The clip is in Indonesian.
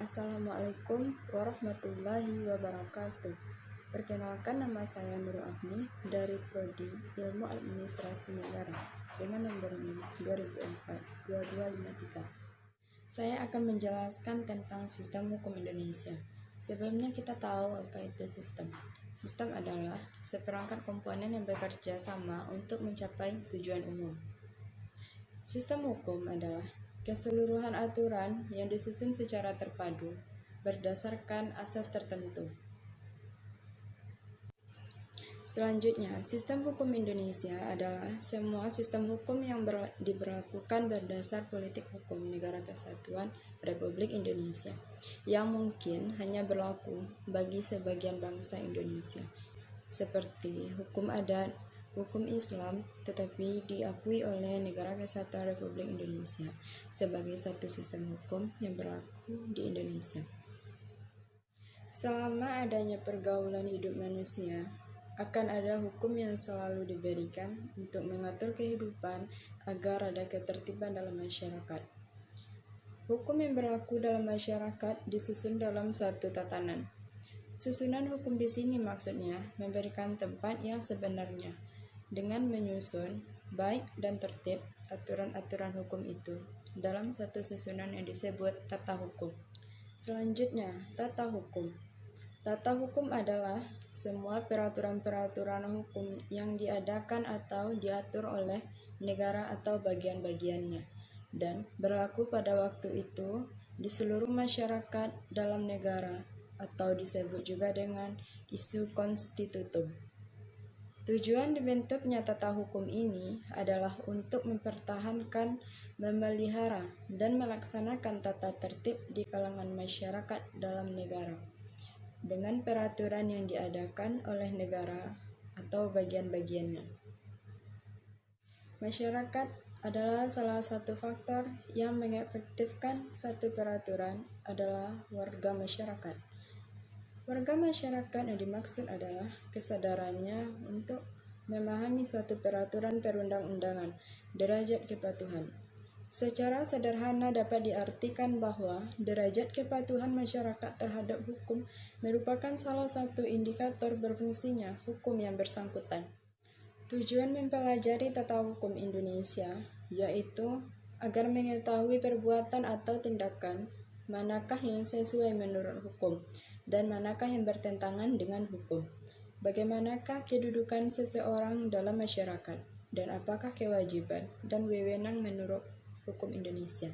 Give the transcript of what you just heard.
Assalamualaikum warahmatullahi wabarakatuh. Perkenalkan, nama saya Nurul Afni dari Prodi Ilmu Administrasi Negara dengan nomor NIM 2004-2253. Saya akan menjelaskan tentang sistem hukum Indonesia. Sebelumnya kita tahu apa itu sistem. Sistem adalah seperangkat komponen yang bekerja sama untuk mencapai tujuan umum. Sistem hukum adalah keseluruhan aturan yang disusun secara terpadu berdasarkan asas tertentu. Selanjutnya, sistem hukum Indonesia adalah semua sistem hukum yang diberlakukan berdasar politik hukum Negara Kesatuan Republik Indonesia yang mungkin hanya berlaku bagi sebagian bangsa Indonesia, seperti hukum adat, hukum Islam, tetapi diakui oleh Negara Kesatuan Republik Indonesia sebagai satu sistem hukum yang berlaku di Indonesia. Selama adanya pergaulan hidup manusia, akan ada hukum yang selalu diberikan untuk mengatur kehidupan agar ada ketertiban dalam masyarakat. Hukum yang berlaku dalam masyarakat disusun dalam suatu tatanan. Susunan hukum di sini maksudnya memberikan tempat yang sebenarnya dengan menyusun baik dan tertib aturan-aturan hukum itu dalam satu susunan yang disebut tata hukum. Selanjutnya, tata hukum. Tata hukum adalah semua peraturan-peraturan hukum yang diadakan atau diatur oleh negara atau bagian-bagiannya dan berlaku pada waktu itu di seluruh masyarakat dalam negara atau disebut juga dengan isu konstitutum. Tujuan dibentuknya tata hukum ini adalah untuk mempertahankan, memelihara, dan melaksanakan tata tertib di kalangan masyarakat dalam negara dengan peraturan yang diadakan oleh negara atau bagian-bagiannya. Masyarakat adalah salah satu faktor yang mengefektifkan satu peraturan adalah warga masyarakat. Warga masyarakat yang dimaksud adalah kesadarannya untuk memahami suatu peraturan perundang-undangan, derajat kepatuhan. Secara sederhana dapat diartikan bahwa derajat kepatuhan masyarakat terhadap hukum merupakan salah satu indikator berfungsinya hukum yang bersangkutan. Tujuan mempelajari tata hukum Indonesia yaitu agar mengetahui perbuatan atau tindakan manakah yang sesuai menurut hukum dan manakah yang bertentangan dengan hukum. Bagaimanakah kedudukan seseorang dalam masyarakat dan apakah kewajiban dan wewenang menurut hukum Indonesia.